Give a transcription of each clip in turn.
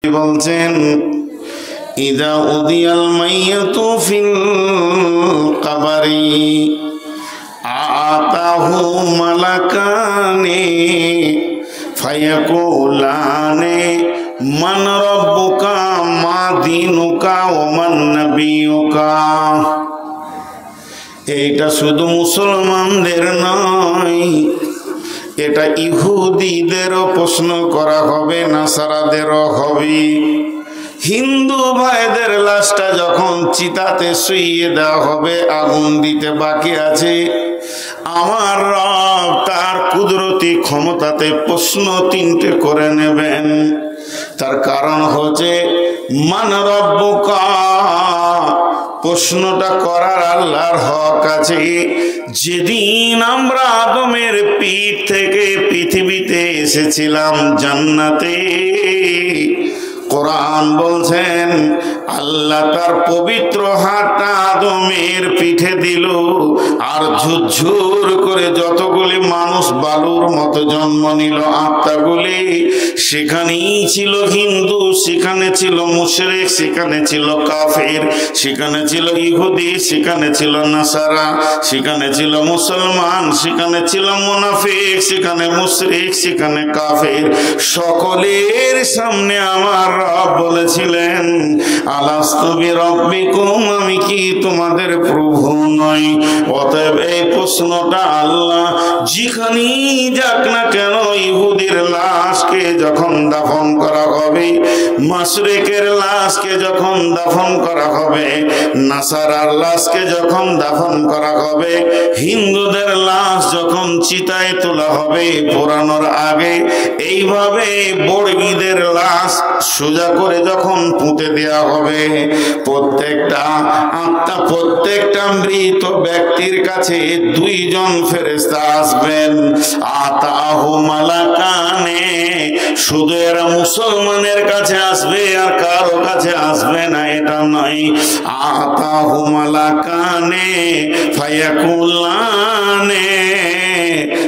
বলছেন ইদা উদিয়াল মাইয়াতু ফিল কবরি আতাহু মালাকানে ফায়াকুলানে মান রাব্বুকা মা দীনুকা ওয়া মান নাবিয়ুকা। এইটা শুধু মুসলমানদের নয়, এটা ইহুদিদেরও প্রশ্ন করা হবে, নাসারাদেরও হবে। হিন্দু ভাইদের লাশটা যখন চিতাতে শুইয়ে দেওয়া হবে, আগুন দিতে বাকি আছে, আমার রব তার কুদরতি ক্ষমতাতে প্রশ্ন তিনটে করে নেবেন। তার কারণ হচ্ছে মান রব্বুকা, প্রশ্নটা করার আল্লাহর হক আছে। যেদিন আমরা আদমের পিঠ থেকে পৃথিবীতে এসেছিলাম জান্নাতে, কোরআন বলছেন আল্লাহ তার পবিত্র হাতটা আদমের পিঠে দিল, আর ঝুরঝুর করে যতগুলি মানুষ বালুর মতো জন্ম নিল আত্মাগুলি, সেখানেই ছিল হিন্দু, সেখানে ছিল মুশরিক, সেখানে ছিল কাফের, সেখানে ছিল ইহুদি, সেখানে ছিল নাসারা, সেখানে ছিল মুসলমান, সেখানে ছিল মুনাফিক, সেখানে মুশরিক, সেখানে কাফের। সকলের সামনে আমার রব বলেছিলেন আলাস্তু বিরাব্বিকুম, আমি কি তোমাদের প্রভু নই? অতএব এই প্রশ্নটা আল্লাহ যেখানেই যাক না কেন, ইহুদির লাশকে যখন দাফন করা হবে, মুশরিকের লাশকে যখন দাফন করা হবে, নাসারার লাশকে যখন দাফন করা হবে, হিন্দুদের লাশ যখন চিতায় তোলা হবে পোড়ানোর আগে, এইভাবে বর্গীদের লাশ সোজা করে যখন পুঁতে দেওয়া হবে, প্রত্যেকটা আত্মা, প্রত্যেকটা মৃত ব্যক্তির কাছে দুইজন ফেরেশতা আসবেন। আতাহু মালাকানে, শুধু এরা মুসলমানের কাছে আসবে আর কারো কাছে আসবে না এটা নয়। আতাহু মালাকানে ফায়াকুলানে,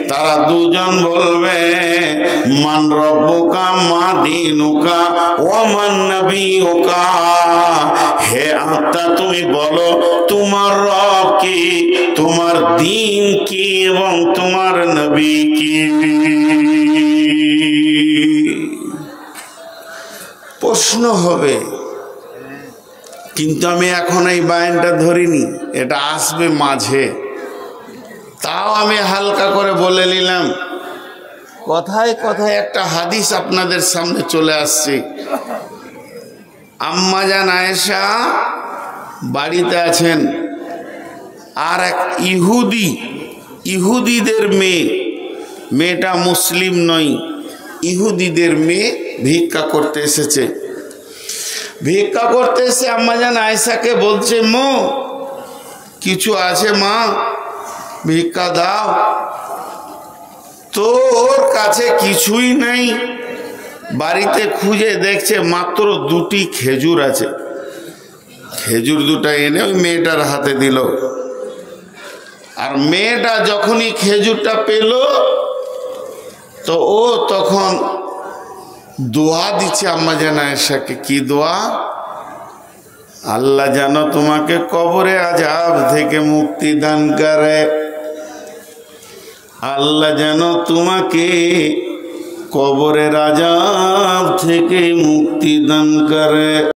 তারা দুজন বলবে মান রব্বুকা মা দীনুকা ওয়া মান নাবিয়ুকা, হে আত্মা তুমি বলো তোমার রব কি, তোমার দ্বীন কি এবং তোমার নবী কি। প্রশ্ন হবে, কিন্তু আমি এখন এই বায়ানটা ধরিনি, এটা আসবে মাঝে, তাও আমি হালকা করে বলে নিলাম। কথায় কথায় একটা হাদিস আপনাদের সামনে চলে আসছে। আম্মা জান আয়েশা বাড়িতে আছেন, আর এক ইহুদিদের মেয়েটা মুসলিম নয়, ইহুদিদের মেয়ে ভিক্ষা করতে এসেছে। ভিক্ষা করতে এসে আম্মা জান আয়েশাকে বলছে, মো কিছু আছে মা, ভিক্ষা দাও। তোর কাছে কিছুই নাই, বাড়িতে খুঁজে দেখছে মাত্র দুটি খেজুর আছে। খেজুর দুটা এনে ওই মেয়েটার হাতে দিল, আর মেয়েটা যখনই খেজুরটা পেল তো ও তখন দোয়া দিচ্ছে আম্মা জান আয়েশাকে। কি দোয়া? আল্লাহ যেন তোমাকে কবরে আযাব থেকে মুক্তি দান করে, আল্লাহ যেন তোমাকে কবরের আযাব থেকে মুক্তি দান করে।